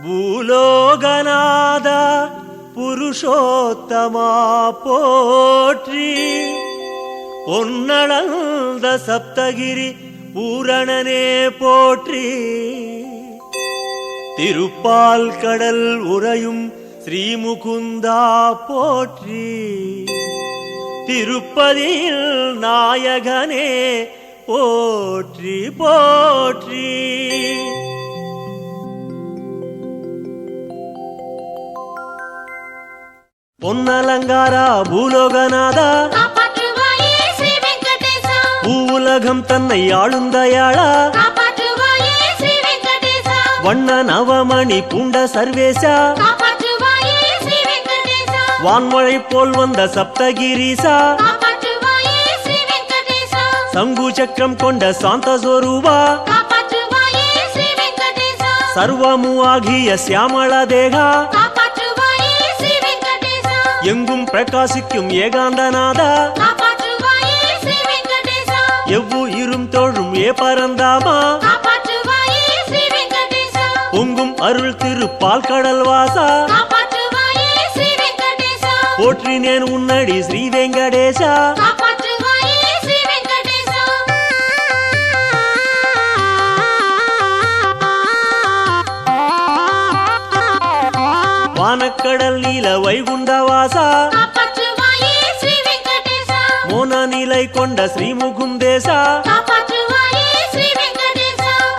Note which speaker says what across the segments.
Speaker 1: பூலோகநாத புருஷோத்தமா போற்றி, பொன்னளந்த சப்தகிரி பூரணனே போற்றி, திருப்பால் கடல் உறையும் ஸ்ரீமுகுந்தா போற்றி, திருப்பதியில் நாயகனே போற்றி போற்றி. பொன்னலங்காரா பூலோகநாதா பூவுலகம் தன்னை ஆளுந்தயாளா, வண்ண நவமணி பூண்ட சர்வேசா, வான்மழை போல் வந்த சப்தகிரீசா, சங்கு சக்கரம் கொண்ட சாந்த ஸ்வரூபா, சர்வமு ஆகிய சியாமள தேகா, எங்கும் பிரகாசிக்கும் ஏகாந்தநாதா, எவ்வுயிரும் தோழும் ஏ பரந்தாமா, பொங்கும் அருள் திருப்பால் கடல் வாசா, போற்றினேன் உன்னடி ஸ்ரீ வெங்கடேசா. வானக்கடல் நீல வைகுண்டவாசா, மோன நிலை கொண்ட ஸ்ரீமுகுந்தேசா,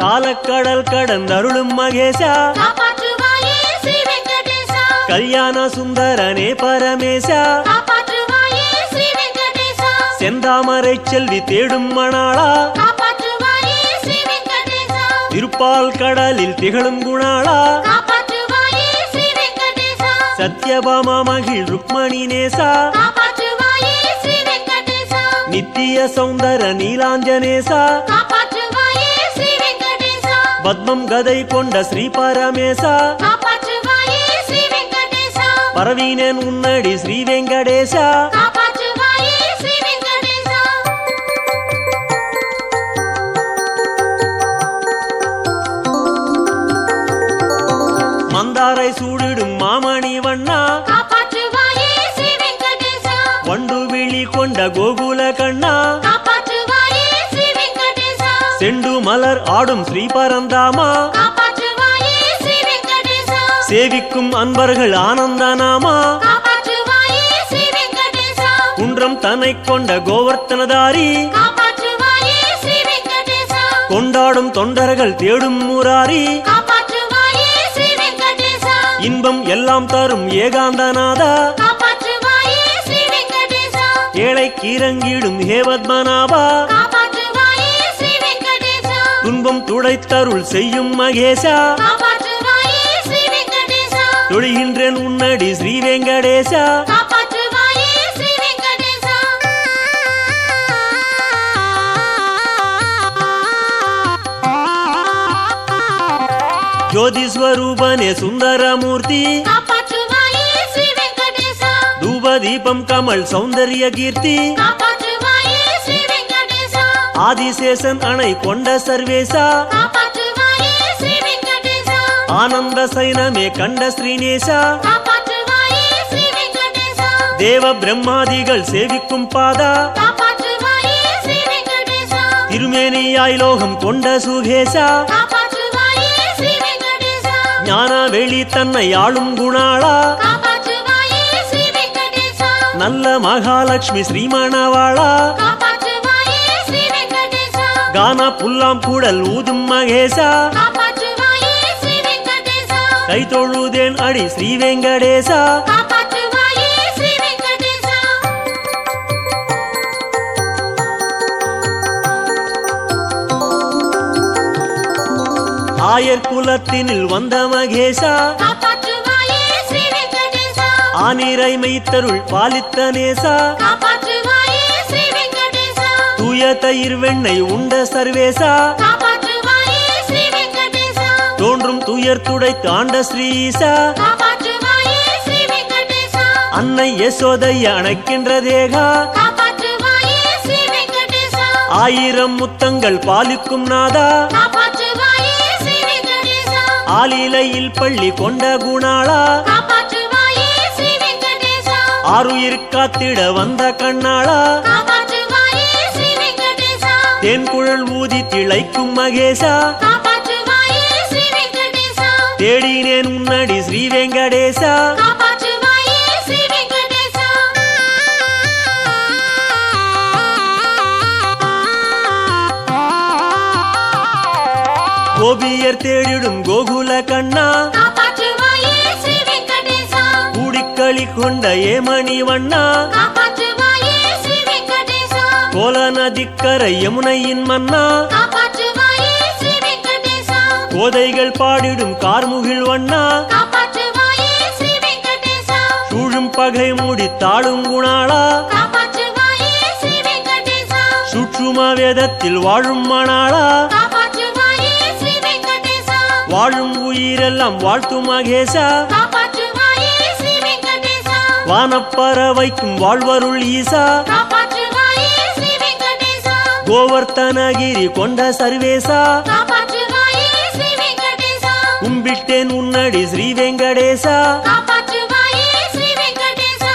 Speaker 1: காலக்கடல் கடந்தருளும் மகேசா, கல்யாண சுந்தரனே பரமேசா, செந்தாமரை செல்வி தேடும் மணாளா, திருப்பால் கடலில் திகழும் குணாளா, சத்யபாமா மகிழ் ருக்மணி நேசா, நித்திய சௌந்தர நீலாஞ்சனேசா, பத்மம் கதை கொண்ட ஸ்ரீ பரமேசா, பரவீனேன் உன்னடி ஸ்ரீ வெங்கடேசா. மந்தாரை சூடிடும் மாமணி வண்ணா, வண்டு விழி கொண்ட கோகுல கண்ணா, செண்டு மலர் ஆடும் ஸ்ரீ பரந்தாமா, சேவிக்கும் அன்பர்கள் ஆனந்தநாமா, குன்றம் தன்னை கொண்ட கோவர்த்தனதாரி, கொண்டாடும் தொண்டர்கள் தேடும் முராரி, இன்பம் எல்லாம் தரும் ஏகாந்தநாதா, ஏழைக்கு இறங்கிடும் ஹேவத்மநாபா, துன்பம் துடைத்தருள் செய்யும் மகேசா, தொழுகின்றேன் உன்னடி ஸ்ரீ வெங்கடேசா. ஜோதி ஸ்வரூபனே சுந்தரமூர்த்தி, தூப தீபம் கமல் சௌந்தர்ய கீர்த்தி, ஆதிசேஷன் அணை கொண்ட சர்வேசா, ஆனந்த சைனமே கண்ட ஸ்ரீநேசா, தேவ பிரம்மாதிகள் சேவிக்கும் பாதா, திருமேனியாய் லோகம் கொண்ட சுகேசா, ஞான வெளி தன்னை ஆளும் குணாளா, நல்ல மகாலட்சுமி ஸ்ரீமணவாளா, கானா புல்லாம் கூடல் ஊதும் மகேசா, கை தொழுதேன் அடி ஸ்ரீ வெங்கடேசா. ஆயர் குலத்தினில் வந்த மகேசா, ஆனிரை மைத்தருள் பாலித்த நேசா, தூய தயிர் வெண்ணெய் உண்ட சர்வேசா, தோன்றும் துயர் துடைத்து ஆண்ட ஸ்ரீசா, அன்னை யசோதைய அணைக்கின்ற தேகா, ஆயிரம் முத்தங்கள் பாலிக்கும் நாதா, ஆலிலையில் பள்ளி கொண்ட குணாளா
Speaker 2: காப்பாற்றுவாயே ஸ்ரீ வெங்கடேசா
Speaker 1: ஆருயிர் காத்திட வந்த கண்ணாளா
Speaker 2: காப்பாற்றுவாயே ஸ்ரீ வெங்கடேசா
Speaker 1: தேன்குழல் ஊதி திளைக்கும் மகேசா
Speaker 2: காப்பாற்றுவாயே ஸ்ரீ வெங்கடேசா
Speaker 1: தேடினேன் உன்னடி ஸ்ரீ வெங்கடேசா
Speaker 2: காப்பாற்றுவாயே ஸ்ரீ வெங்கடேசா
Speaker 1: கோபியர் தேடிடும் கோகுல கண்ணா
Speaker 2: காப்பாற்றுவாயே ஸ்ரீ வெங்கடேசா
Speaker 1: கூடிக்களி கொண்ட ஏமணி வண்ணா
Speaker 2: காப்பாற்றுவாயே ஸ்ரீ வெங்கடேசா
Speaker 1: கோல நதிக்கரை யமுனையின் மன்னா
Speaker 2: காப்பாற்றுவாயே ஸ்ரீ வெங்கடேசா
Speaker 1: கோதைகள் பாடிடும் கார்முகில் வண்ணா
Speaker 2: காப்பாற்றுவாயே ஸ்ரீ வெங்கடேசா
Speaker 1: சூழும் பகை மூடி தாழும் குணாளா
Speaker 2: காப்பாற்றுவாயே ஸ்ரீ வெங்கடேசா
Speaker 1: சுற்றும வேதத்தில் வாழும் மணாளா
Speaker 2: காப்பாற்றுவாயே ஸ்ரீ வெங்கடேசா
Speaker 1: வாழும் உயிரெல்லாம் வாழ்த்தும் மகேசா
Speaker 2: காப்பாற்றுவாயே ஸ்ரீ வெங்கடேசா
Speaker 1: வானப்பறவைக்கும் வாழ்வருள் ஈசா
Speaker 2: காப்பாற்றுவாயே ஸ்ரீ வெங்கடேசா
Speaker 1: கோவர்த்தனகிரி கொண்ட சர்வேசா
Speaker 2: காப்பாற்றுவாயே ஸ்ரீ வெங்கடேசா
Speaker 1: கும்பிட்டேன் உன்னடி ஸ்ரீ வெங்கடேசா
Speaker 2: காப்பாற்றுவாயே ஸ்ரீ வெங்கடேசா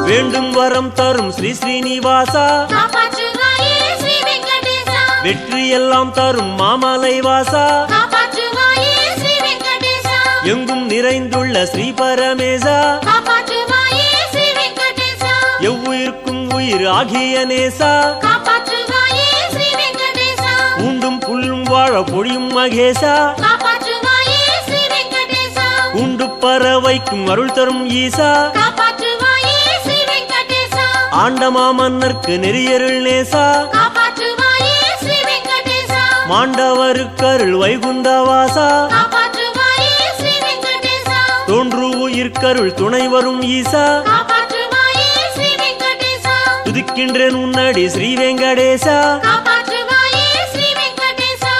Speaker 1: வேண்டும் வரம் தரும் ஸ்ரீ ஸ்ரீனிவாசா
Speaker 2: காப்பாற்றுவாயே ஸ்ரீ வெங்கடேசா
Speaker 1: வெற்றி எல்லாம் தரும் மாமலை வாசா
Speaker 2: காப்பாற்றுவாயே ஸ்ரீ வெங்கடேசா
Speaker 1: எங்கும் நிறைந்துள்ள ஸ்ரீ பரமேசா
Speaker 2: காப்பாற்றுவாயே ஸ்ரீ வெங்கடேசா
Speaker 1: எவ்வுயிர்க்கும் உயிர் ஆகிய நேசா
Speaker 2: காப்பாற்றுவாயே ஸ்ரீ வெங்கடேசா
Speaker 1: உண்டும் புல்லும் வாழ பொழியும் மகேசா
Speaker 2: காப்பாற்றுவாயே ஸ்ரீ வெங்கடேசா
Speaker 1: உண்டு பறவைக்கும் அருள் தரும் ஈசா
Speaker 2: காப்பாற்றுவாயே ஸ்ரீ வெங்கடேசா
Speaker 1: ஆண்டமா மன்னர்க்கு நெறியருள் நேசா
Speaker 2: காப்பாற்றுவாயே ஸ்ரீ வெங்கடேசா
Speaker 1: மாண்டவருக்கருள் வைகுந்தவாசா
Speaker 2: காப்பாற்றுவாயே ஸ்ரீ வெங்கடேசா
Speaker 1: தோன்று உயிர்க்கருள் துணை வரும் ஈசா
Speaker 2: காப்பாற்றுவாயே ஸ்ரீ வெங்கடேசா
Speaker 1: துதிக்கின்றேன் உன்னடி ஸ்ரீ வெங்கடேசா
Speaker 2: காப்பாற்றுவாயே ஸ்ரீ வெங்கடேசா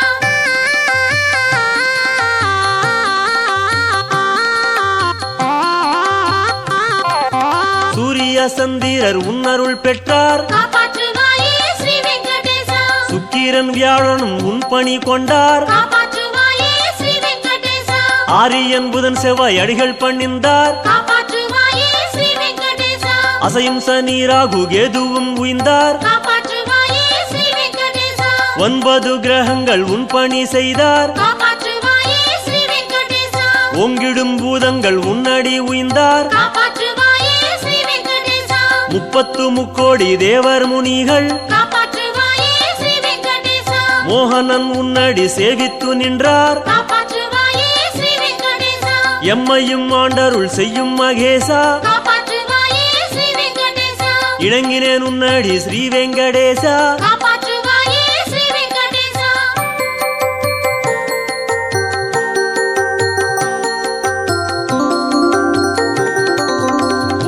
Speaker 1: சூரிய சந்திரர் உன்னருள் பெற்றார்
Speaker 2: காப்பாற்றுவாயே ஸ்ரீ வெங்கடேசா
Speaker 1: சுக்கிரன் வியாழனும் உன் பணி கொண்டார்
Speaker 2: காப்பாற்றுவாயே ஸ்ரீ வெங்கடேசா
Speaker 1: ஆரியன் புதன் செவ்வாய் அடிகள் பணிந்தார்
Speaker 2: காப்பாற்றுவாயே ஸ்ரீ வெங்கடேசா
Speaker 1: அசையும் சனி ராகு கேதுவும் உய்ந்தார்
Speaker 2: காப்பாற்றுவாயே ஸ்ரீ வெங்கடேசா
Speaker 1: 9 கிரகங்கள் உன் பணி செய்தார்
Speaker 2: காப்பாற்றுவாயே ஸ்ரீ வெங்கடேசா
Speaker 1: ஓங்கிடும் பூதங்கள் உன்னடி உய்ந்தார்
Speaker 2: காப்பாற்றுவாயே ஸ்ரீ வெங்கடேசா
Speaker 1: 30 முக்கோடி தேவர் முனிகள்
Speaker 2: காப்பாற்றுவாயே ஸ்ரீ வெங்கடேசா
Speaker 1: மோகனன் உன்னடி சேவித்து நின்றார்
Speaker 2: காப்பாற்றுவாயே ஸ்ரீ வெங்கடேசா
Speaker 1: எம்மையும் ஆண்டருள் செய்யும் மகேசா
Speaker 2: காப்பாற்றுவாயே ஸ்ரீ வெங்கடேசா
Speaker 1: இணங்கினேன் உன்னடி ஸ்ரீ வெங்கடேசா
Speaker 2: காப்பாற்றுவாயே ஸ்ரீ வெங்கடேசா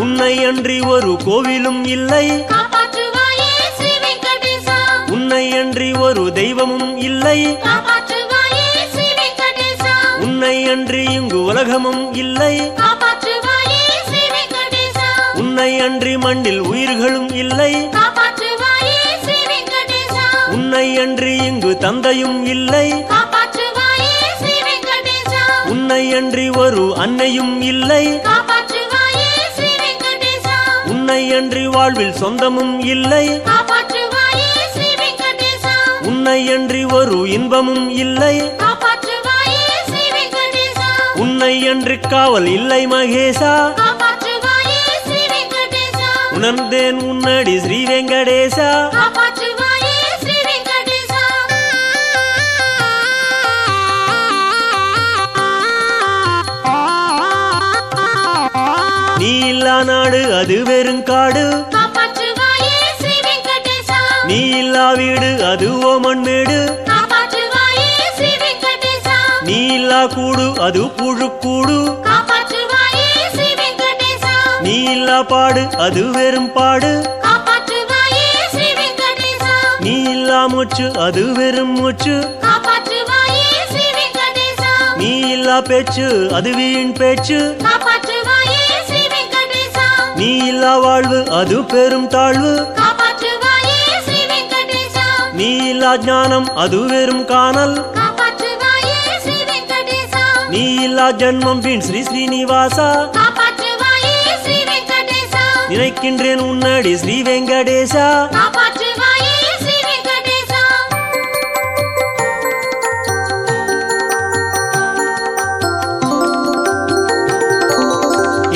Speaker 1: உன்னை அன்றி ஒரு கோவிலும் இல்லை
Speaker 2: காப்பாற்றுவாயே ஸ்ரீ வெங்கடேசா
Speaker 1: உன்னை அன்றி ஒரு தெய்வமும் இல்லை
Speaker 2: காப்பாற்றுவாயே ஸ்ரீ வெங்கடேசா
Speaker 1: உன்னை அன்றி இங்கு உலகமும் இல்லை
Speaker 2: காப்பாற்றுவாயே ஸ்ரீ வெங்கடேசா
Speaker 1: உன்னை அன்றி மண்ணில் உயிர்களும் இல்லை
Speaker 2: காப்பாற்றுவாயே ஸ்ரீ வெங்கடேசா
Speaker 1: உன்னை அன்றி இங்கு தந்தையும் இல்லை
Speaker 2: காப்பாற்றுவாயே ஸ்ரீ வெங்கடேசா
Speaker 1: உன்னை அன்றி ஒரு அன்னையும் இல்லை
Speaker 2: காப்பாற்றுவாயே ஸ்ரீ வெங்கடேசா
Speaker 1: உன்னை அன்றி வாழ்வில் சொந்தமும் இல்லை
Speaker 2: காப்பாற்றுவாயே ஸ்ரீ வெங்கடேசா
Speaker 1: உன்னை அன்றி ஒரு இன்பமும் இல்லை
Speaker 2: காப்பாற்றுவாயே ஸ்ரீ வெங்கடேசா
Speaker 1: உன்னை அன்றி காவல் இல்லை மகேசா
Speaker 2: காப்பாற்றுவாயே ஸ்ரீ வெங்கடேசா
Speaker 1: உணர்ந்தேன் உன்னடி ஸ்ரீ வெங்கடேசா
Speaker 2: காப்பாற்றுவாயே ஸ்ரீ வெங்கடேசா
Speaker 1: நீ இல்லா நாடு அது வெறுங்காடு
Speaker 2: காப்பாற்றுவாயே ஸ்ரீ வெங்கடேசா
Speaker 1: நீ இல்லா வீடு அது ஓமன்மேடு
Speaker 2: காப்பாற்றுவாயே ஸ்ரீ வெங்கடேசா
Speaker 1: நீ இல்லா கூடு அது புழுக்கூடு
Speaker 2: காப்பாற்றுவாயே ஸ்ரீ வெங்கடேசா
Speaker 1: நீ இல்லா பாடு அது வெறும் பாடு
Speaker 2: காப்பாற்றுவாயே ஸ்ரீ வெங்கடேசா
Speaker 1: நீ இல்லா மூச்சு அது வெறும் மூச்சு
Speaker 2: காப்பாற்றுவாயே ஸ்ரீ வெங்கடேசா
Speaker 1: நீ இல்லா பேச்சு அது வீண் பேச்சு
Speaker 2: காப்பாற்றுவாயே ஸ்ரீ வெங்கடேசா
Speaker 1: நீ இல்லா வாழ்வு அது பெரும் தாழ்வு
Speaker 2: காப்பாற்றுவாயே
Speaker 1: நீ இல்லா ஞானம் அது வெறும் காணல்
Speaker 2: காப்பாற்றுவாயே ஸ்ரீ வெங்கடேசா
Speaker 1: நீ இல்லா ஜன்மம் வீண் ஸ்ரீ ஸ்ரீனிவாசா
Speaker 2: காப்பாற்றுவாயே ஸ்ரீ வெங்கடேசா
Speaker 1: நினைக்கின்றேன் உன்னடி ஸ்ரீ வெங்கடேசா
Speaker 2: காப்பாற்றுவாயே ஸ்ரீ வெங்கடேசா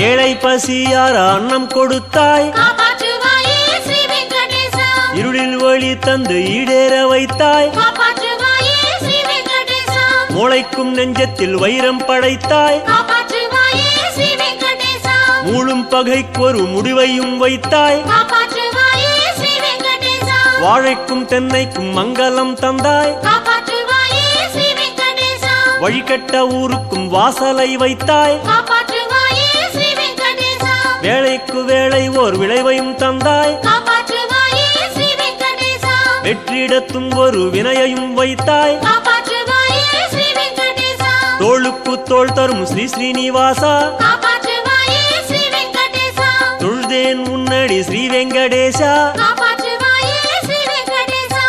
Speaker 1: ஏழை பசியார அன்னம் கொடுத்தாய்
Speaker 2: காப்பாற்றுவாயே ஸ்ரீ வெங்கடேசா
Speaker 1: இருளில் வழி தந்து ஈடேற வைத்தாய்
Speaker 2: காப்பாற்றுவாயே ஸ்ரீ வெங்கடேசா
Speaker 1: முளைக்கும் நெஞ்சத்தில் வைரம் படைத்தாய்
Speaker 2: காப்பாற்றுவாயே ஸ்ரீ வெங்கடேசா
Speaker 1: மூளும் பகைக்கொரு முடிவையும் வைத்தாய்
Speaker 2: காப்பாற்றுவாயே ஸ்ரீ வெங்கடேசா
Speaker 1: வாழைக்கும் தென்னைக்கும் மங்களம் தந்தாய்
Speaker 2: காப்பாற்றுவாயே ஸ்ரீ வெங்கடேசா
Speaker 1: வழிகட்ட ஊருக்கும் வாசலை வைத்தாய்
Speaker 2: காப்பாற்றுவாயே ஸ்ரீ வெங்கடேசா
Speaker 1: வேளைக்கு வேளை ஓர் விளைவையும் தந்தாய்
Speaker 2: காப்பாற்றுவாயே ஸ்ரீ வெங்கடேசா
Speaker 1: வெற்றிடத்தும் ஒரு வினையையும் வைத்தாய்
Speaker 2: காப்பாற்றுவாயே ஸ்ரீ வெங்கடேசா
Speaker 1: தோளுக்கு தோள் தரும் ஸ்ரீ ஸ்ரீனிவாசா
Speaker 2: காப்பாற்றுவாயே ஸ்ரீ வெங்கடேசா
Speaker 1: தொழுதேன் உன்னடி ஸ்ரீ வெங்கடேசா
Speaker 2: காப்பாற்றுவாயே ஸ்ரீ வெங்கடேசா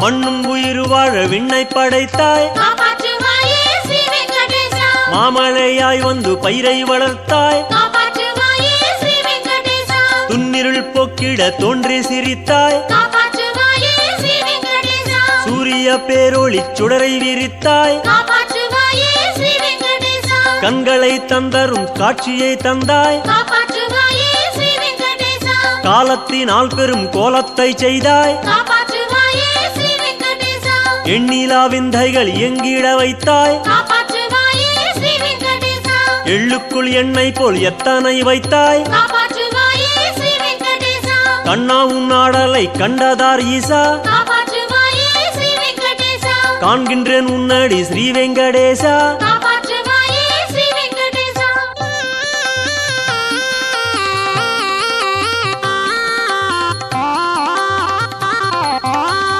Speaker 1: மண்ணும் உயிர் வாழ விண்ணை படைத்தாய்
Speaker 2: காப்பாற்றுவாயே ஸ்ரீ வெங்கடேசா
Speaker 1: மாமழையாய் வந்து பயிரை வளர்த்தாய்
Speaker 2: காப்பாற்றுவாயே ஸ்ரீ வெங்கடேசா
Speaker 1: துன்னிருள் போக்கிட தோன்றி சிரித்தாய்
Speaker 2: காப்பாற்றுவாயே ஸ்ரீ வெங்கடேசா
Speaker 1: சூரிய பேரொளி சுடரை விரித்தாய்
Speaker 2: காப்பாற்றுவாயே ஸ்ரீ வெங்கடேசா
Speaker 1: கண்களை தந்தரும் காட்சியை தந்தாய்
Speaker 2: காப்பாற்றுவாயே ஸ்ரீ வெங்கடேசா
Speaker 1: காலத்தினால் பெரும் கோலத்தை செய்தாய்
Speaker 2: காப்பாற்றுவாயே ஸ்ரீ வெங்கடேசா
Speaker 1: எண்ணிலா விந்தைகள் எங்கிட வைத்தாய்
Speaker 2: காப்பாற்றுவாயே ஸ்ரீ வெங்கடேசா
Speaker 1: எள்ளுக்குள் எண்ணெய் போல் எத்தனை வைத்தாய்
Speaker 2: காப்பாற்றுவாயே ஸ்ரீ வெங்கடேசா
Speaker 1: கண்ணா உன்னாடலை கண்டதார் ஈசா
Speaker 2: காப்பாற்றுவாயே ஸ்ரீ வெங்கடேசா
Speaker 1: காண்கின்றேன் உன்னடி ஸ்ரீ வெங்கடேசா
Speaker 2: காப்பாற்றுவாயே ஸ்ரீ வெங்கடேசா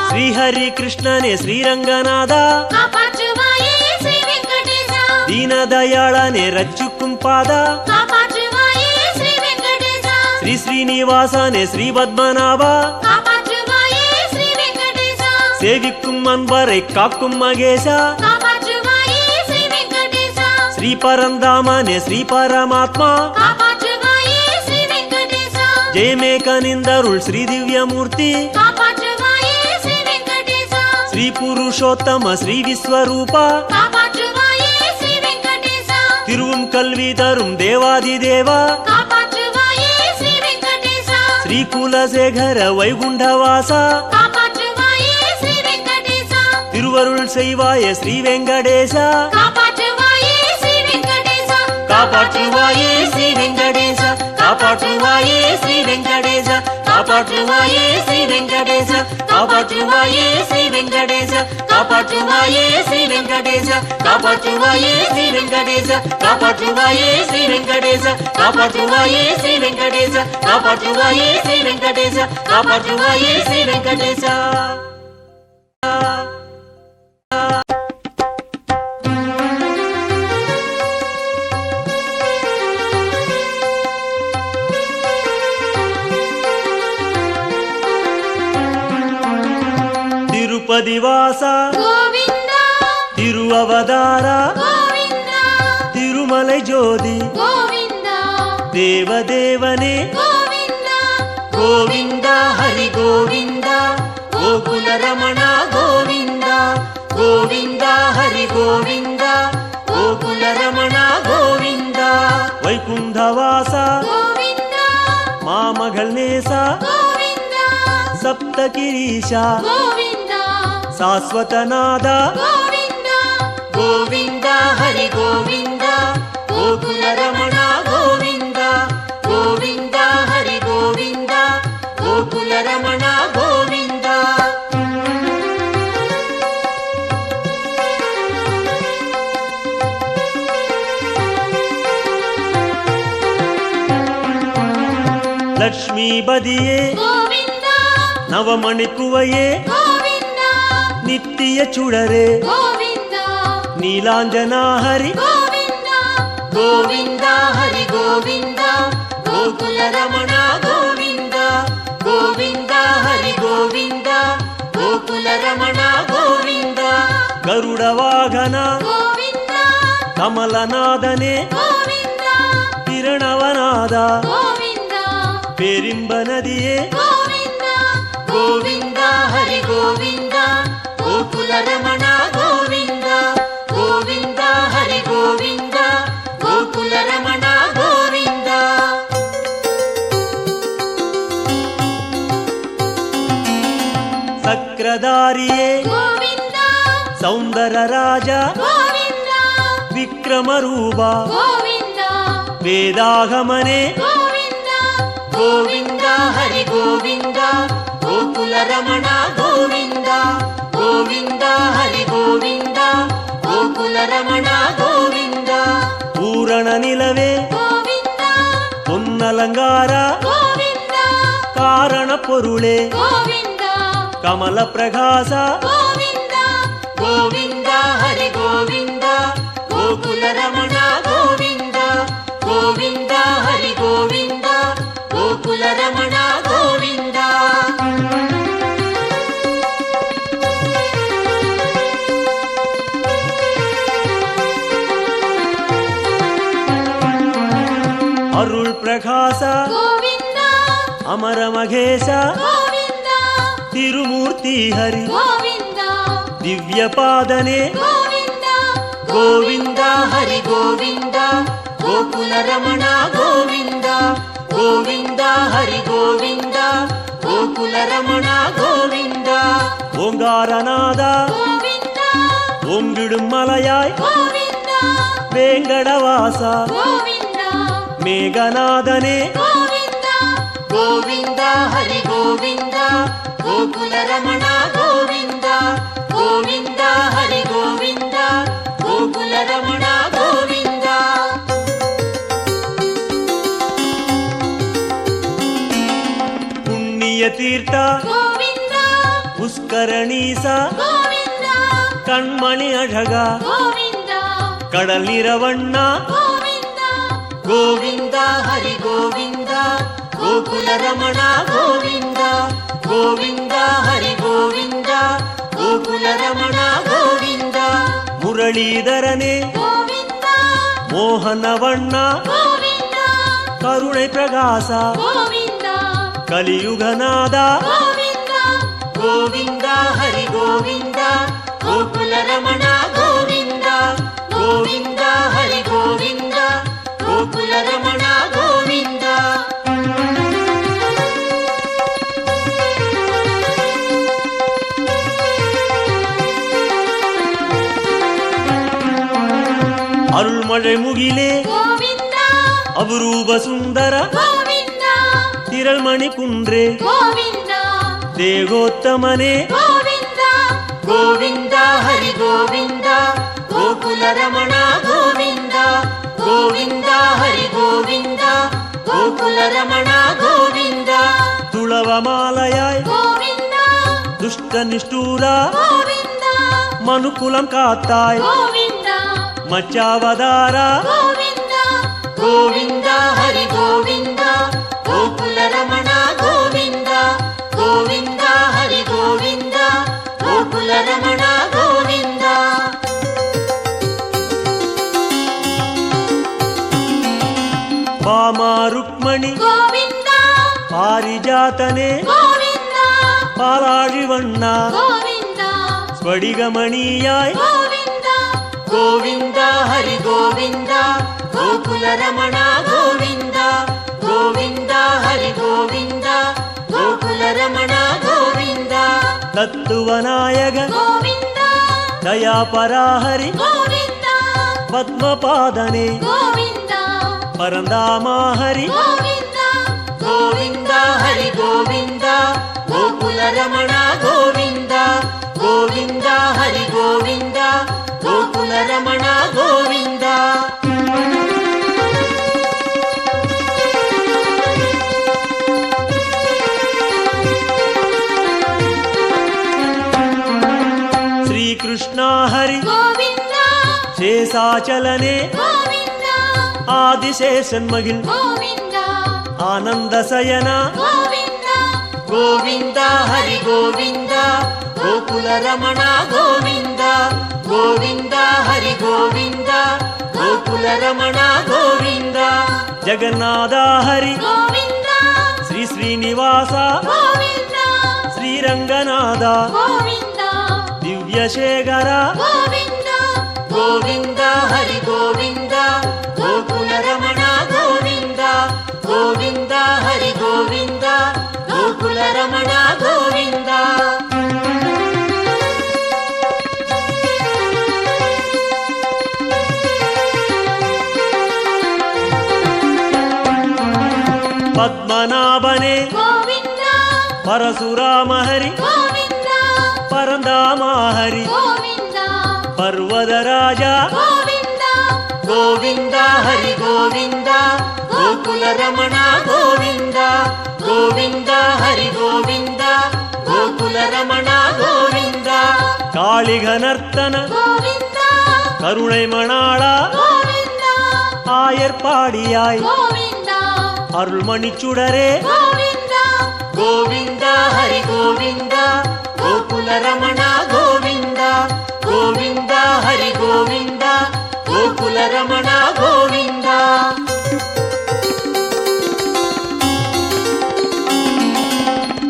Speaker 1: ஸ்ரீஹரி கிருஷ்ணனே ஸ்ரீரங்கநாதா
Speaker 2: காப்பாற்றுவாயே ஸ்ரீ வெங்கடேசா
Speaker 1: ದೀನದಯಾಳನೆ ರಜ್ಜುಕುಂ ಪಾದ
Speaker 2: காப்பாற்றுவாயே ஸ்ரீ வெங்கடேசா
Speaker 1: ಶ್ರೀ ಶ್ರೀನಿವಾಸನೆ ಶ್ರೀ பத்மநாப
Speaker 2: காப்பாற்றுவாயே ஸ்ரீ வெங்கடேசா
Speaker 1: சேவிக்கும் அன்பரை காக்கும் மகேசா
Speaker 2: காப்பாற்றுவாயே ஸ்ரீ வெங்கடேசா
Speaker 1: ಶ್ರೀ ಪರಂಧಾಮನೆ ಶ್ರೀ ಪರಮಾತ್ಮ
Speaker 2: காப்பாற்றுவாயே ஸ்ரீ வெங்கடேசா
Speaker 1: ಜಯಮೇಕನಿಂದರುಳ್ ಶ್ರೀ ದಿವ್ಯಮೂರ್ತಿ
Speaker 2: காப்பாற்றுவாயே ஸ்ரீ வெங்கடேசா
Speaker 1: ಶ್ರೀ ಪುರುಷೋತ್ತಮ ಶ್ರೀ ವಿಶ್ವರೂಪ
Speaker 2: காப்பாற்றுவாயே ஸ்ரீ வெங்கடேசா
Speaker 1: திருவும் கல்வி தரும் தேவாதிதேவா
Speaker 2: காப்பாற்றுவாயே ஸ்ரீ வெங்கடேசா
Speaker 1: ಶ್ರೀ குலசேகர வைகுண்டவாச
Speaker 2: காப்பாற்றுவாயே ஸ்ரீ வெங்கடேசா
Speaker 1: திருவருள் செய்வாய ஸ்ரீ வெங்கடேசா
Speaker 2: காப்பாற்றுவாயே ஸ்ரீ வெங்கடேசா
Speaker 1: காப்பாற்றுவாயே ஸ்ரீ வெங்கடேசா காப்பாற்றுவாயே ஸ்ரீ வெங்கடேசா காப்பாற்றுவாயே ஸ்ரீ வெங்கடேசா காப்பாற்றுவாயே ஸ்ரீ வெங்கடேசா காப்பாற்றுவாயே ஸ்ரீ வெங்கடேசா காப்பாற்றுவாயே ஸ்ரீ வெங்கடேசா காப்பாற்றுவாயே ஸ்ரீ வெங்கடேசா காப்பாற்றுவாயே ஸ்ரீ வெங்கடேசா காப்பாற்றுவாயே ஸ்ரீ வெங்கடேசா காப்பாற்றுவாயே ஸ்ரீ வெங்கடேசா ತಿರುಪದಿವಾಸ
Speaker 2: ಗೋವಿಂದ
Speaker 1: ತಿರುವವತಾರ
Speaker 2: ಗೋವಿಂದ
Speaker 1: ತಿರುಮಲೈ ಜ್ಯೋತಿ
Speaker 2: ಗೋವಿಂದ
Speaker 1: ದೇವದೇವನೇ
Speaker 2: ಗೋವಿಂದ
Speaker 1: ಗೋವಿಂದ ಹರಿ ಗೋವಿಂದ ಗೋಕುಲ ರಮಣ ಗೋವಿಂದ ಗೋವಿಂದ ಹರಿ ಗೋವಿಂದ ಗೋಕುಲ ರಮಣ ಗೋವಿಂದ ವೈಕುಂಠವಾಸ
Speaker 2: ಗೋವಿಂದ
Speaker 1: ಮಾಮಗಳ್ ನೇಸ
Speaker 2: ಗೋವಿಂದ
Speaker 1: ಸಪ್ತಗಿರೀಶ
Speaker 2: ಗೋವಿಂದ
Speaker 1: ಶಾಶ್ವತನಾದ
Speaker 2: ಗೋವಿಂದ
Speaker 1: ಗೋವಿಂದ ಹರಿ ಗೋವಿಂದ ಗೋಕುಲ ರಮಣ ಗೋವಿಂದ ಗೋವಿಂದ ಹರಿ ಗೋವಿಂದ ಗೋಕುಲ ರಮಣ ಗೋವಿಂದ ಲಕ್ಷ್ಮೀ ಬದಿಯೇ
Speaker 2: ಗೋವಿಂದ
Speaker 1: ನವಮಣಿಕುವಯೇ
Speaker 2: ಗೋವಿಂದ
Speaker 1: ನಿತ್ಯ ಚುಡರೆ
Speaker 2: ಗೋವಿಂದ
Speaker 1: ನೀಲಾಂಜನ ಹರಿ
Speaker 2: ಗೋವಿಂದ ಗೋವಿಂದ ಹರಿ ಗೋವಿಂದ ಗೋಕುಲ ರಮಣ ಗೋವಿಂದ ಗೋವಿಂದ ಹರಿ ಗೋವಿಂದ ಗೋಕುಲ ರಮಣ ಗೋವಿಂದ
Speaker 1: ಗರುಡ ವಾಹನ
Speaker 2: ಗೋವಿಂದ
Speaker 1: ಕಮಲನಾದನೆ
Speaker 2: ಗೋವಿಂದ
Speaker 1: ಕಿರಣವನಾದ
Speaker 2: ಗೋವಿಂದ
Speaker 1: ಪೇರಿಂಬ ನದಿಯೇ
Speaker 2: ಗೋವಿಂದ ಗೋವಿಂದ ಹರಿ ಗೋವಿಂದ ಗೋಕುಲ ರಮಣ ಗೋವಿಂದ ಗೋವಿಂದ ಹರಿ ಗೋವಿಂದ ಗೋಕುಲ ರಮಣ ಗೋವಿಂದ
Speaker 1: ಸಕ್ರಧಾರಿಯೇ
Speaker 2: ಗೋವಿಂದ
Speaker 1: ಸೌಂದರ ರಾಜ
Speaker 2: ಗೋವಿಂದ
Speaker 1: ವಿಕ್ರಮರೂಪ
Speaker 2: ಗೋವಿಂದ
Speaker 1: ವೇದಾಗಮನೆ
Speaker 2: ಗೋವಿಂದ
Speaker 1: ಗೋವಿಂದ
Speaker 2: ಹರಿ ಗೋವಿಂದ ಗೋಕುಲ ರಮಣ ಗೋವಿಂದ ಗೋವಿಂದ ಹರಿ ಗೋವಿಂದ ಗೋಕುಲ ರಮಣ ಗೋವಿಂದ
Speaker 1: ಪೂರಣ ನಿಲವೇ
Speaker 2: ಗೋವಿಂದ
Speaker 1: பொன்னலங்கார
Speaker 2: ಗೋವಿಂದ
Speaker 1: ಕಾರಣ ಪೊರುಳೆ
Speaker 2: ಗೋವಿಂದ
Speaker 1: ಕಮಲ ಪ್ರಕಾಶ
Speaker 2: ಗೋವಿಂದ ಗೋವಿಂದ ಹರಿ ಗೋವಿಂದ ಗೋಕುಲ ರಮಣ ಗೋವಿಂದ ಗೋವಿಂದ ಹರಿ ಗೋವಿಂದ ಗೋಕುಲ ರಮಣ ಗೋವಿಂದ
Speaker 1: ಅರುಳ್ ಪ್ರಕಾಶ
Speaker 2: ಗೋವಿಂದ
Speaker 1: ಅಮರ ಮಹೇಶ
Speaker 2: ಗೋವಿಂದ
Speaker 1: ತಿರುಮೂರ್ತಿ ಹರಿ
Speaker 2: ಗೋವಿಂದ
Speaker 1: ದಿವ್ಯ ಪಾದನೆ
Speaker 2: ಗೋವಿಂದ
Speaker 1: ಗೋವಿಂದ
Speaker 2: ಹರಿ ಗೋವಿಂದ ಗೋಕುಲ ರಮಣ ಗೋವಿಂದ ಗೋವಿಂದ ಹರಿ ಗೋವಿಂದ ಗೋಕುಲ ರಮಣ ಗೋವಿಂದ
Speaker 1: ಓಂಗಾರನಾದ
Speaker 2: ಗೋವಿಂದ
Speaker 1: ಓಂಗಿಡುಂ ಮಲಯಾಯ್
Speaker 2: ಗೋವಿಂದ
Speaker 1: ವೇಂಗಡವಾಸ
Speaker 2: ಗೋವಿಂದ
Speaker 1: ಮೇಘನಾದನೆ
Speaker 2: ಗೋವಿಂದ ಗೋವಿಂದ ಹರಿ ಗೋವಿಂದ ಗೋಕುಲ ರಮಣ ಗೋವಿಂದ ಗೋವಿಂದ ಹರಿ ಗೋವಿಂದ ಗೋಕುಲ ರಮಣ ಗೋವಿಂದ
Speaker 1: ಪುಣ್ಯ ತೀರ್ಥ
Speaker 2: ಗೋವಿಂದ
Speaker 1: ಪುಷ್ಕರಣೀಸ
Speaker 2: ಗೋವಿಂದ
Speaker 1: ಕಣ್ಮಣಿ ಅழಗ
Speaker 2: ಗೋವಿಂದ
Speaker 1: ಕಡಲಿರವಣ್ಣ
Speaker 2: ಗೋವಿಂದ
Speaker 1: ಗೋವಿಂದ
Speaker 2: ಹರಿ ಗೋವಿಂದ ಗೋಕುಲ ರಮಣ ಗೋವಿಂದ ಗೋವಿಂದ ಹರಿ ಗೋವಿಂದ ಗೋಕುಲ ರಮಣ ಗೋವಿಂದ
Speaker 1: ಮುರಳೀಧರನೇ
Speaker 2: ಗೋವಿಂದ
Speaker 1: ಮೋಹನವಣ್ಣ
Speaker 2: ಗೋವಿಂದ
Speaker 1: ಕರುಣೆ ಪ್ರಕಾಶ
Speaker 2: ಗೋವಿಂದ
Speaker 1: ಕಲಿಯುಗನಾದ
Speaker 2: ಗೋವಿಂದ ಗೋವಿಂದ ಹರಿ ಗೋವಿಂದ ಗೋಕುಲ ರಮಣ ಗೋವಿಂದ ಗೋವಿಂದ ಹರಿ ಗೋವಿಂದ ಗೋಕುಲ ರಮಣ ಗೋವಿಂದ
Speaker 1: ಅರುಳ್ಮಳೆ ಮುಗಿಲೆ
Speaker 2: ಗೋವಿಂದ
Speaker 1: ಅಪರೂಪ ಸುಂದರ
Speaker 2: ಗೋವಿಂದ
Speaker 1: ತಿರಳ್ಮಣಿ ಕುಂಡ್ರೆ
Speaker 2: ಗೋವಿಂದ
Speaker 1: ದೇಗೋತ್ತಮನೆ
Speaker 2: ಗೋವಿಂದ ಗೋವಿಂದ ಹರಿ ಗೋವಿಂದ ಗೋಕುಲ ರಮಣ ಗೋವಿಂದ ಗೋವಿಂದ ಹರಿ ಗೋವಿಂದ ಗೋಕುಲ ರಮಣ ಗೋವಿಂದ
Speaker 1: ತುಳವ ಮಾಲಯಾಯ್
Speaker 2: ಗೋವಿಂದ
Speaker 1: ದುಷ್ಟ ನಿಷ್ಠೂರ
Speaker 2: ಗೋವಿಂದ
Speaker 1: ಮನುಕುಲಂ ಕಾತ್ತಾಯ್
Speaker 2: ಗೋವಿಂದ
Speaker 1: ಮಚ್ಚಾವದಾರ
Speaker 2: ಗೋವಿಂದ ಗೋವಿಂದ ಹರಿ ಗೋವಿಂದ ಗೋಕುಲ ರಮಣ ಗೋವಿಂದ ಗೋವಿಂದ ಹರಿ ಗೋವಿಂದ ಗೋಕುಲ ರಮಣ ಗೋವಿಂದ
Speaker 1: ವಾಮ ರುಕ್ಮಣಿ
Speaker 2: ಗೋವಿಂದ
Speaker 1: ಪಾರಿಜಾತನೆ
Speaker 2: ಗೋವಿಂದ
Speaker 1: ಪಾಲಾழிವಣ್ಣ
Speaker 2: ಗೋವಿಂದ
Speaker 1: ಸ್ವಡಿಗಮಣಿಯಾಯ್
Speaker 2: ಗೋವಿಂದ ಗೋವಿಂದ ಹರಿ ಗೋವಿಂದ ಗೋಕುಲ ರಮಣ ಗೋವಿಂದ ಗೋವಿಂದ ಹರಿ ಗೋವಿಂದ ಗೋಕುಲ ರಮಣ ಗೋವಿಂದ
Speaker 1: ತತ್ತುವನಾಯಕ
Speaker 2: ಗೋವಿಂದ
Speaker 1: ದಯಾಪರಾಹರಿ
Speaker 2: ಗೋವಿಂದ
Speaker 1: ಪದ್ಮಪಾದನೆ
Speaker 2: ಗೋವಿಂದ
Speaker 1: ಪರಂದಾಮಾಹರಿ
Speaker 2: ಗೋವಿಂದ ಗೋವಿಂದ ಹರಿ ಗೋವಿಂದ ಗೋಕುಲ ರಮಣ ಗೋವಿಂದ ಗೋವಿಂದ ಹರಿ ಗೋವಿಂದ ಗೋಕುಲ ರಮಣ ಗೋವಿಂದ
Speaker 1: ಶ್ರೀಕೃಷ್ಣ ಹರಿ
Speaker 2: ಗೋವಿಂದ
Speaker 1: ಶೇಷಾಚಲನೆ
Speaker 2: ಗೋವಿಂದ
Speaker 1: ஆதிசேஷன் மகிழ்
Speaker 2: கோவிந்தா
Speaker 1: ஆனந்த சயனா
Speaker 2: கோவிந்தா
Speaker 1: கோவிந்தா ஹரி கோவிந்தா கோகுல ரமணா கோவிந்தா கோவிந்தா ஹரி கோவிந்தா கோகுல ரமணா கோவிந்தா ஜெகநாதா ஹரி
Speaker 2: கோவிந்தா
Speaker 1: ಶ್ರೀ ಶ್ರೀನಿವಾಸ
Speaker 2: கோவிந்தா
Speaker 1: ಶ್ರೀರಂಗನಾಥ
Speaker 2: கோவிந்தா
Speaker 1: ದಿವ್ಯಶೇಖರ
Speaker 2: கோவிந்தா
Speaker 1: ಗೋವಿಂದ ಹರಿ ಗೋವಿಂದ ಗೋಕುಲ ರಮಣ ಗೋವಿಂದ ಗೋವಿಂದ ಹರಿ ಗೋವಿಂದ ಗೋಕುಲ ರಮಣ ಗೋವಿಂದ ಪದ್ಮನಾಭನೇ
Speaker 2: கோவிந்தா
Speaker 1: ಪರಶುರಾಮ ಹರಿ
Speaker 2: கோவிந்தா
Speaker 1: ಪರಂಧಾಮ ಹರಿ
Speaker 2: கோவிந்தா
Speaker 1: ಪರ್ವತ ರಾಜ
Speaker 2: கோவிந்தா
Speaker 1: ಗೋವಿಂದ ಹರಿ ಗೋವಿಂದ ಗೋಕುಲ ರಮಣ ಗೋವಿಂದ ಗೋವಿಂದ ಹರಿ ಗೋವಿಂದ ಗೋಕುಲ ರಮಣ ಗೋವಿಂದ ಕಾಳಿಗನರ್ತನ
Speaker 2: கோவிந்தா
Speaker 1: கருணை மணாளா
Speaker 2: கோவிந்தா
Speaker 1: ஆயர்பாடியாய்
Speaker 2: கோவிந்தா
Speaker 1: அருள்மணி சுடரே
Speaker 2: கோவிந்தா
Speaker 1: ಗೋವಿಂದ ಹರಿ ಗೋವಿಂದ ಗೋಕುಲ ರಮಣ ಗೋವಿಂದ ಗೋವಿಂದ ಹರಿ ಗೋವಿಂದ ಗೋಕುಲ ರಮಣ ಗೋವಿಂದ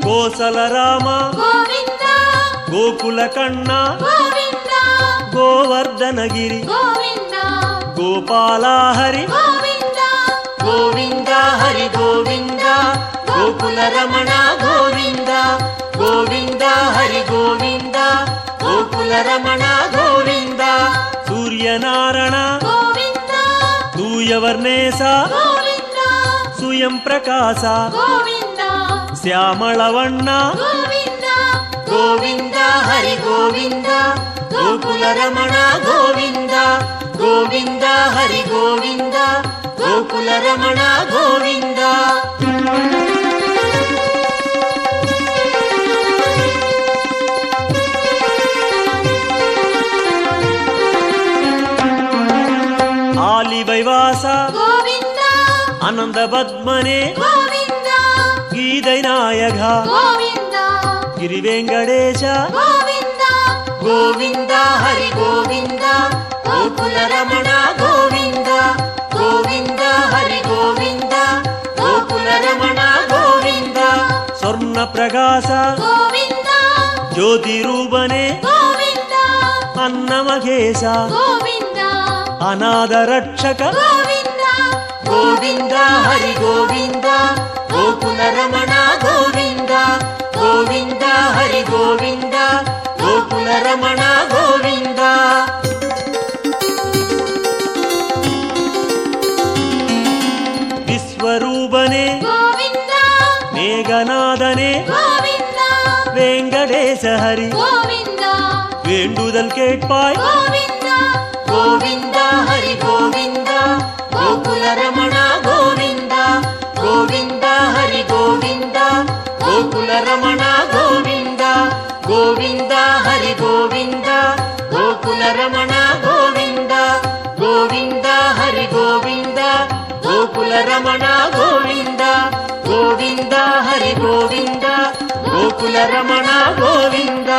Speaker 1: ಕೋಸಲ ರಾಮ
Speaker 2: கோவிந்தா
Speaker 1: ಗೋಕುಲ ಕಣ್ಣ
Speaker 2: கோவிந்தா
Speaker 1: ಗೋವರ್ಧನಗಿರಿ
Speaker 2: கோவிந்தா
Speaker 1: ಗೋಪಾಲ ಹರಿ
Speaker 2: கோவிந்தா
Speaker 1: ಗೋವಿಂದ ಹರಿ ಗೋವಿಂದ ಗೋಕುಲ ರಮಣ ಗೋವಿಂದ ಗೋವಿಂದ ಹರಿ ಗೋವಿಂದ ಗೋಕುಲ ರಮಣ ಗೋವಿಂದ ಸೂರ್ಯನಾರಾಯಣ
Speaker 2: கோவிந்தா
Speaker 1: ತೂಯವರ್ನೇಸ
Speaker 2: கோவிந்தா
Speaker 1: ಸುಯಂ ಪ್ರಕಾಶ
Speaker 2: கோவிந்தா
Speaker 1: ಶ್ಯಾಮಳವಣ್ಣ
Speaker 2: கோவிந்தா
Speaker 1: ಗೋವಿಂದ ಹರಿ ಗೋವಿಂದ ಗೋಕುಲ ರಮಣ ಗೋವಿಂದ ಗೋವಿಂದ ಹರಿ ಗೋವಿಂದ ಗೋಕುಲ ರಮಣ ಗೋವಿಂದ ಆಲಿವೈವಾಸ
Speaker 2: கோவிந்தா
Speaker 1: ಆನಂದ ಪದ್ಮನೆ
Speaker 2: கோவிந்தா
Speaker 1: ಗೀதை ನಾಯಕ
Speaker 2: கோவிந்தா
Speaker 1: ಗಿರಿವೆಂಕಟೇಶ
Speaker 2: கோவிந்தா
Speaker 1: ಗೋವಿಂದ ಹರಿ ಗೋವಿಂದ ಗೋಕುಲ ರಮಣ ಗೋವಿಂದ ಗೋವಿಂದ ಹರಿ ಗೋವಿಂದ ಗೋಕುಲ ರಮಣ ಗೋವಿಂದ ಸ್ವರ್ಣ ಪ್ರಕಾಶ
Speaker 2: கோவிந்தா
Speaker 1: ಜ್ಯೋತಿ ರೂಪನೆ
Speaker 2: கோவிந்தா
Speaker 1: ಅನ್ನಮಘೇಶ
Speaker 2: கோவிந்தா
Speaker 1: ಅನಾಥ ರಕ್ಷಕ
Speaker 2: கோவிந்தா
Speaker 1: ಗೋವಿಂದ ಹರಿ ಗೋವಿಂದ ಗೋಕುಲ ರಮಣ ಗೋವಿಂದ ಗೋವಿಂದ ಹರಿ ಗೋವಿಂದ ಗೋಕುಲ ರಮಣ ಗೋವಿಂದ ವಿಶ್ವರೂಪನೆ
Speaker 2: கோவிந்தா
Speaker 1: ಮೇಘನಾದನೆ
Speaker 2: கோவிந்தா
Speaker 1: ವೆಂಕಟೇಶ ಹರಿ
Speaker 2: கோவிந்தா
Speaker 1: வேண்டுதல் கேட்பாய்
Speaker 2: கோவிந்தா
Speaker 1: ಗೋವಿಂದ ಹರಿ ಗೋವಿಂದ ಗೋಕುಲ ರಮಣ ಗೋವಿಂದ ಗೋವಿಂದ ಹರಿ ಗೋವಿಂದ ಗೋಕುಲ ರಮಣ ಗೋವಿಂದ ಗೋವಿಂದ ಹರಿ ಗೋವಿಂದ ಗೋಕುಲ ರಮಣ ಗೋವಿಂದ ಗೋವಿಂದ ಹರಿ ಗೋವಿಂದ ಗೋಕುಲ ರಮಣ ಗೋವಿಂದ ಗೋವಿಂದ ಹರಿ ಗೋವಿಂದ ಗೋಕುಲ ರಮಣ ಗೋವಿಂದ